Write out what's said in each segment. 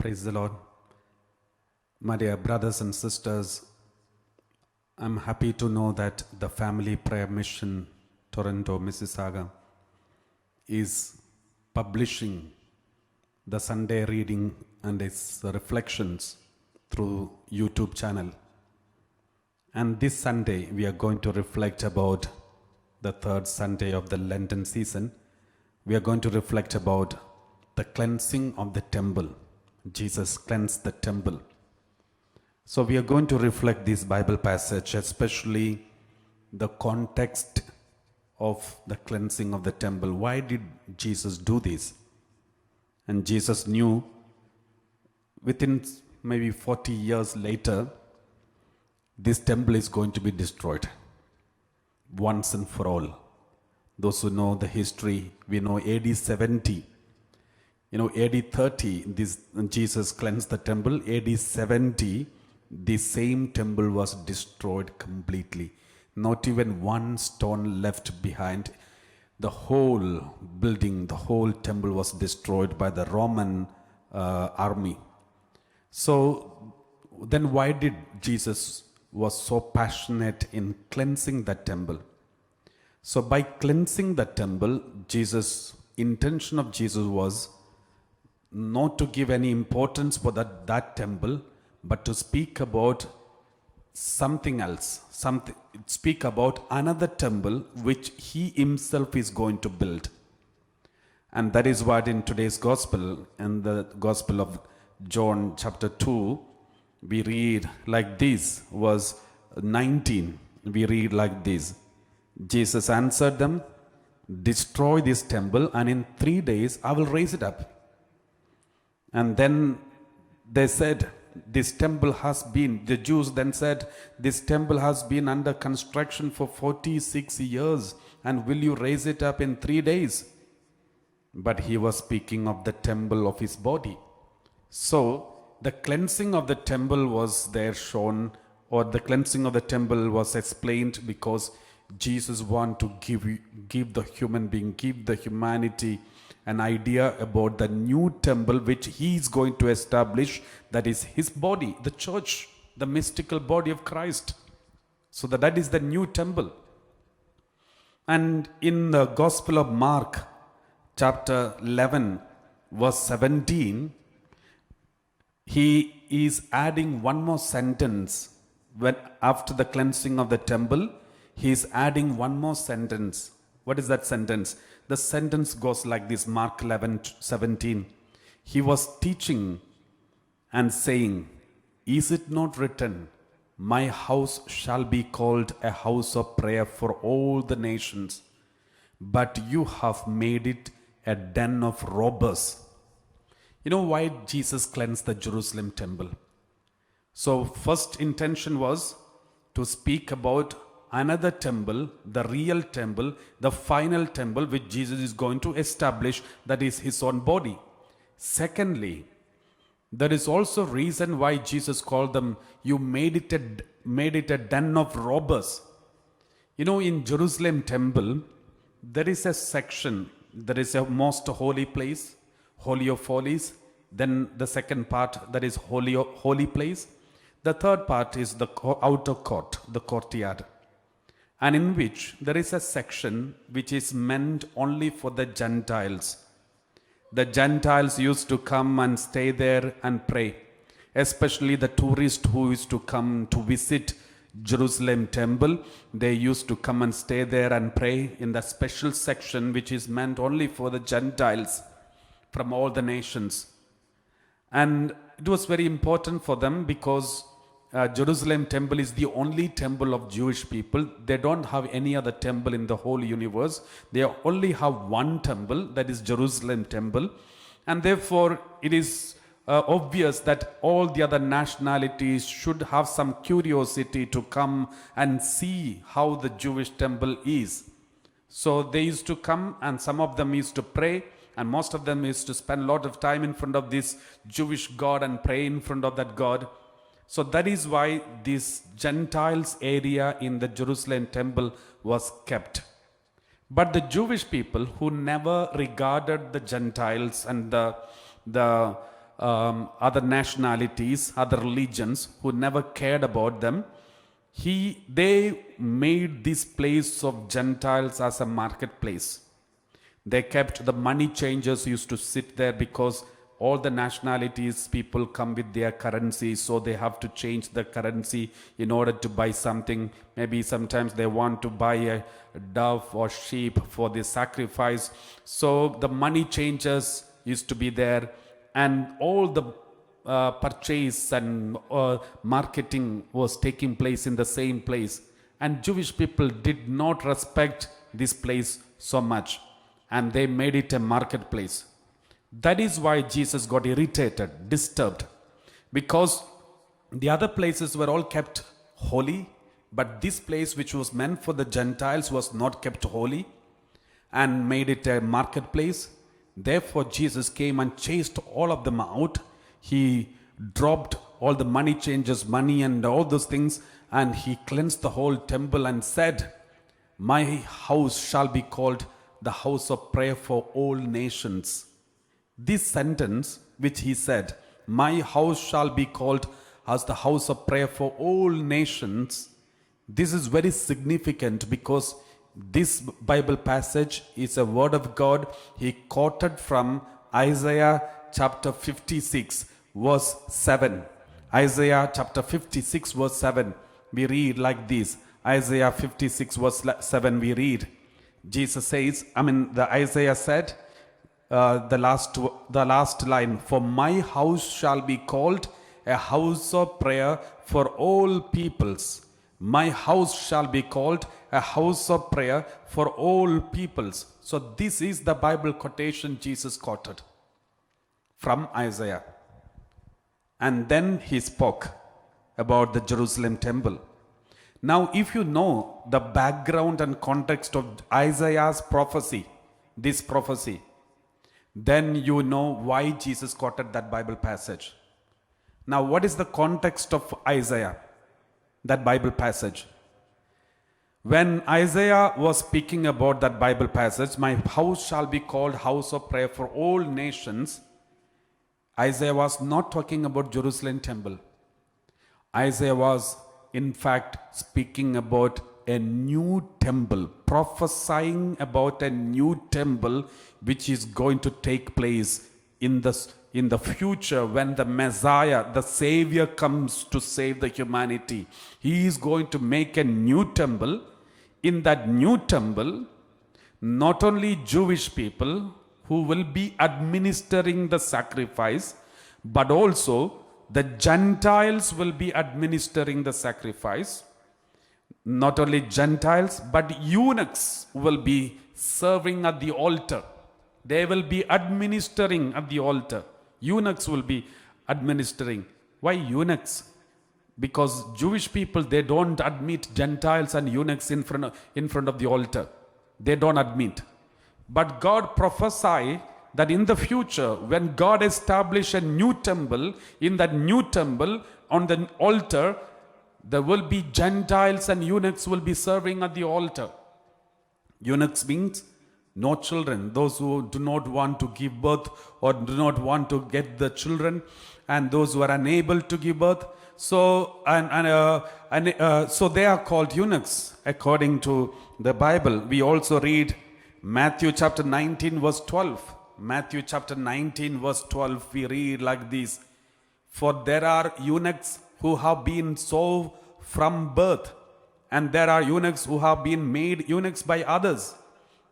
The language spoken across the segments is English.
Praise the Lord. My dear brothers and sisters, I'm happy to know that the Family Prayer Mission Toronto, Mississauga is publishing the Sunday reading and its reflections through YouTube channel. And this Sunday we are going to reflect about the third Sunday of the Lenten season. We are going to reflect about the cleansing of the temple. Jesus cleansed the temple. So we are going to reflect this Bible passage, especially the context of the cleansing of the temple. Why did Jesus do this? And Jesus knew within maybe 40 years later, this temple is going to be destroyed once and for all. Those who know the history, we know AD 70. AD 30, Jesus cleansed the temple. AD 70, the same temple was destroyed completely. Not even one stone left behind. The whole building, the whole temple was destroyed by the Roman army. So then why did Jesus was so passionate in cleansing that temple? So by cleansing the temple, intention of Jesus was not to give any importance for that temple, but to speak about something else, speak about another temple which he himself is going to build. And that is what in today's gospel, in the Gospel of John chapter 2, we read like this, verse 19, we read like this. Jesus answered them, "Destroy this temple, and in 3 days I will raise it up." And then they said, the Jews then said, "This temple has been under construction for 46 years, and will you raise it up in 3 days?" But he was speaking of the temple of his body. So the cleansing of the temple was there shown, or the cleansing of the temple was explained because Jesus wanted to give the human being, give the humanity an idea about the new temple which he is going to establish, that is his body, the church, the mystical body of Christ. So that is the new temple. And in the Gospel of Mark, chapter 11, verse 17, he is adding one more sentence. When after the cleansing of the temple, he is adding one more sentence. What is that sentence? The sentence goes like this, Mark 11:17. He was teaching and saying, "Is it not written, my house shall be called a house of prayer for all the nations, but you have made it a den of robbers." You know why Jesus cleansed the Jerusalem temple? So first intention was to speak about another temple, the real temple, the final temple which Jesus is going to establish, that is his own body. Secondly, there is also reason why Jesus called them, "You made it a den of robbers." In Jerusalem temple, there is a section, there is a most holy place, Holy of Holies. Then the second part, that is holy place. The third part is the outer court, the courtyard, and in which there is a section which is meant only for the Gentiles. The Gentiles used to come and stay there and pray, especially the tourists who used to come to visit Jerusalem temple. They used to come and stay there and pray in the special section which is meant only for the Gentiles from all the nations. And it was very important for them because Jerusalem temple is the only temple of Jewish people. They don't have any other temple in the whole universe. They only have one temple, that is Jerusalem temple. And therefore it is obvious that all the other nationalities should have some curiosity to come and see how the Jewish temple is. So they used to come, and some of them used to pray, and most of them used to spend a lot of time in front of this Jewish God and pray in front of that God. So that is why this Gentiles area in the Jerusalem temple was kept. But the Jewish people who never regarded the Gentiles and the other nationalities, other religions who never cared about them. They made this place of Gentiles as a marketplace. They kept the money changers used to sit there because all the nationalities people come with their currency, so they have to change the currency in order to buy something. Maybe sometimes they want to buy a dove or sheep for the sacrifice. So the money changers used to be there, and all the purchase and marketing was taking place in the same place. And Jewish people did not respect this place so much, and they made it a marketplace. That is why Jesus got irritated, disturbed, because the other places were all kept holy, but this place which was meant for the Gentiles was not kept holy and made it a marketplace. Therefore, Jesus came and chased all of them out. He dropped all the money changers' money and all those things, and he cleansed the whole temple and said, "My house shall be called the house of prayer for all nations." This sentence which he said, "My house shall be called as the house of prayer for all nations," this is very significant because this Bible passage is a word of God. He quoted from Isaiah chapter 56 verse 7. Isaiah chapter 56 verse 7. We read like this. Isaiah 56 verse 7 we read. Jesus says, the Isaiah said, the last line, "For my house shall be called a house of prayer for all peoples." My house shall be called a house of prayer for all peoples. So this is the Bible quotation Jesus quoted from Isaiah. And then he spoke about the Jerusalem temple. Now, if you know the background and context of Isaiah's prophecy, this prophecy, then you know why Jesus quoted that Bible passage. Now, what is the context of Isaiah, that Bible passage? When Isaiah was speaking about that Bible passage, "My house shall be called house of prayer for all nations," Isaiah was not talking about Jerusalem temple. Isaiah was in fact speaking about a new temple, prophesying about a new temple which is going to take place in the future when the Messiah, the Savior, comes to save the humanity. He is going to make a new temple. In that new temple, not only Jewish people who will be administering the sacrifice, but also the Gentiles will be administering the sacrifice. Not only Gentiles, but eunuchs will be serving at the altar. They will be administering at the altar. Eunuchs will be administering. Why eunuchs? Because Jewish people, they don't admit Gentiles and eunuchs in front of the altar. They don't admit. But God prophesied that in the future, when God established a new temple, in that new temple, on the altar, there will be Gentiles and eunuchs will be serving at the altar. Eunuchs means no children, those who do not want to give birth or do not want to get the children, and those who are unable to give birth. So so they are called eunuchs according to the Bible. We also read Matthew chapter 19 verse 12. Matthew chapter 19 verse 12, we read like this: "For there are eunuchs who have been so from birth, and there are eunuchs who have been made eunuchs by others,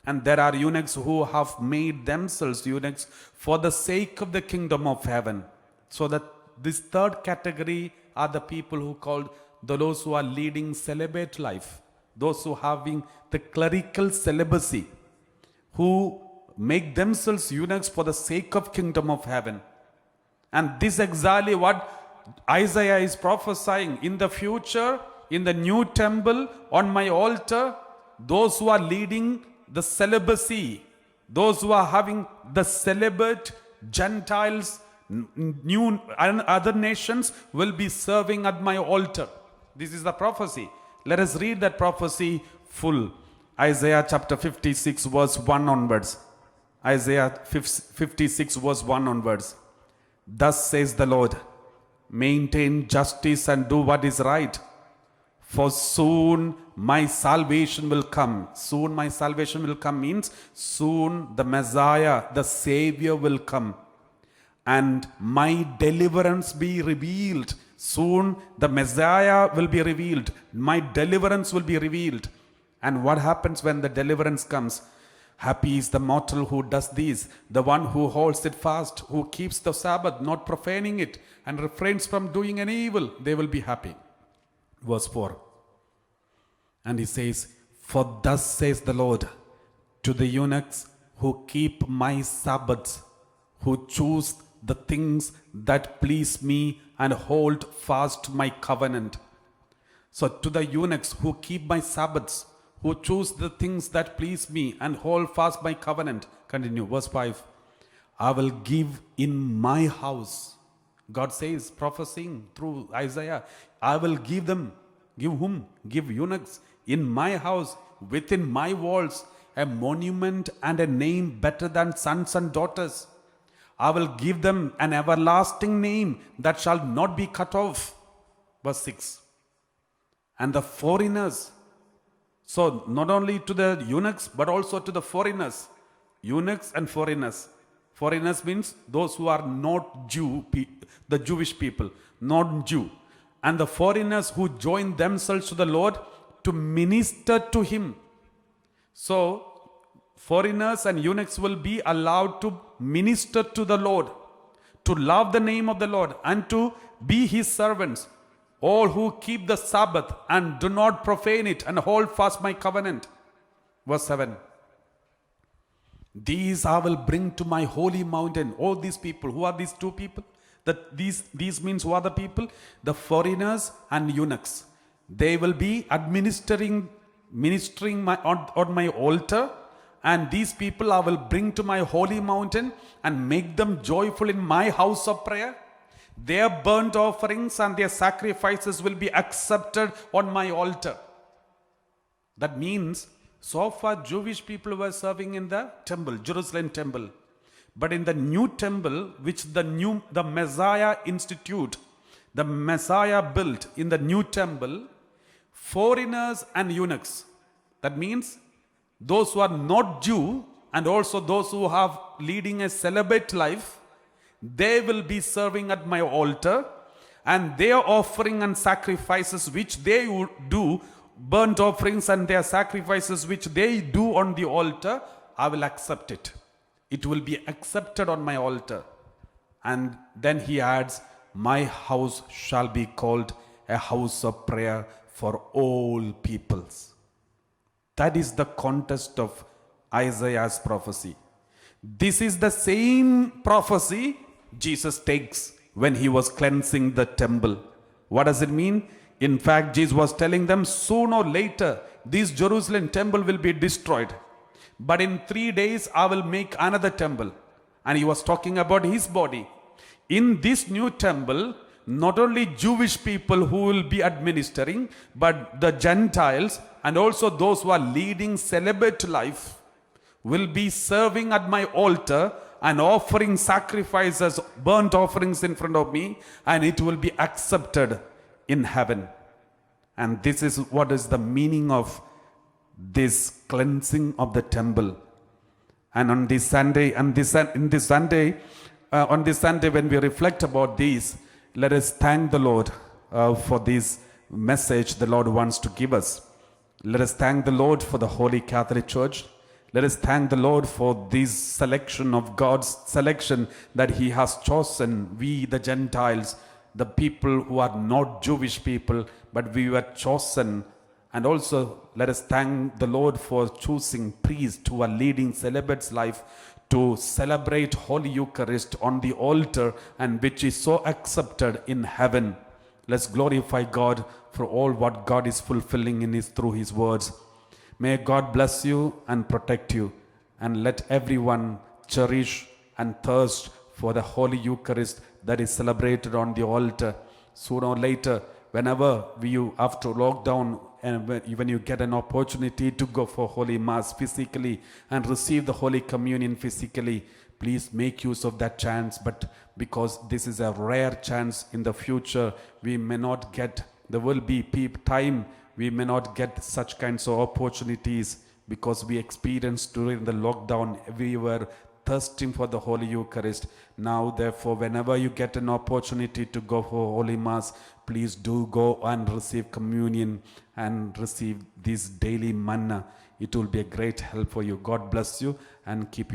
and there are eunuchs who have made themselves eunuchs for the sake of the kingdom of heaven." So that this third category are the people who called those who are leading celibate life, those who are having the clerical celibacy, who make themselves eunuchs for the sake of kingdom of heaven. And this is exactly what Isaiah is prophesying. In the future, in the new temple, on my altar, those who are leading the celibacy, those who are having the celibate Gentiles, new and other nations will be serving at my altar. This is the prophecy. Let us read that prophecy full. Isaiah chapter 56 verse 1 onwards. Isaiah 56 verse 1 onwards. Thus says the Lord, maintain justice and do what is right, for soon my salvation will come. Soon my salvation will come means soon the Messiah, the Savior will come, and my deliverance be revealed. Soon the Messiah will be revealed. My deliverance will be revealed. And what happens when the deliverance comes? Happy is the mortal who does this, the one who holds it fast, who keeps the Sabbath, not profaning it, and refrains from doing any evil. They will be happy. Verse 4. And he says, for thus says the Lord, to the eunuchs who keep my Sabbaths, who choose the things that please me and hold fast my covenant. So to the eunuchs who keep my Sabbaths, who choose the things that please me and hold fast my covenant. Continue, verse 5. I will give in my house. God says, prophesying through Isaiah, I will give them. Give whom? Give eunuchs in my house, within my walls, a monument and a name better than sons and daughters. I will give them an everlasting name that shall not be cut off. Verse 6. And the foreigners, so not only to the eunuchs, but also to the foreigners. Eunuchs and foreigners. Foreigners means those who are not Jew, the Jewish people, not Jew. And the foreigners who join themselves to the Lord to minister to Him. So, foreigners and eunuchs will be allowed to minister to the Lord, to love the name of the Lord, and to be His servants. All who keep the Sabbath and do not profane it and hold fast my covenant. Verse 7. These I will bring to my holy mountain. All these people, who are these two people? These means who are the people? The foreigners and eunuchs. They will be ministering on my altar, and these people I will bring to my holy mountain and make them joyful in my house of prayer. Their burnt offerings and their sacrifices will be accepted on my altar. That means, so far Jewish people were serving in the temple, Jerusalem temple. But in the new temple, which the Messiah institute, the Messiah built in the new temple, foreigners and eunuchs, that means those who are not Jew and also those who have leading a celibate life, they will be serving at my altar, and their offering and sacrifices which they do, burnt offerings and their sacrifices which they do on the altar, I will accept it. It will be accepted on my altar. And then he adds, my house shall be called a house of prayer for all peoples. That is the context of Isaiah's prophecy. This is the same prophecy Jesus takes when he was cleansing the temple. What does it mean? In fact, Jesus was telling them, sooner or later, this Jerusalem temple will be destroyed. But in 3 days, I will make another temple. And he was talking about his body. In this new temple, not only Jewish people who will be administering, but the Gentiles and also those who are leading celibate life will be serving at my altar and offering sacrifices, burnt offerings in front of me, and it will be accepted in heaven. And this is what is the meaning of this cleansing of the temple. And on this Sunday, on this Sunday, when we reflect about this, let us thank the Lord for this message the Lord wants to give us. Let us thank the Lord for the Holy Catholic Church. Let us thank the Lord for this selection of God's selection that He has chosen, we the Gentiles, the people who are not Jewish people, but we were chosen. And also let us thank the Lord for choosing priests who are leading celibate's life to celebrate Holy Eucharist on the altar, and which is so accepted in heaven. Let's glorify God for all what God is fulfilling through His words. May God bless you and protect you, and let everyone cherish and thirst for the Holy Eucharist that is celebrated on the altar. Sooner or later, whenever you, after lockdown, and when you get an opportunity to go for Holy Mass physically and receive the Holy Communion physically, Please make use of that chance, but because this is a rare chance in the future, we may not get, there will be time we may not get such kinds of opportunities, because we experienced during the lockdown, we were thirsting for the Holy Eucharist. Now, therefore, whenever you get an opportunity to go for Holy Mass, please do go and receive communion and receive this daily manna. It will be a great help for you. God bless you and keep you.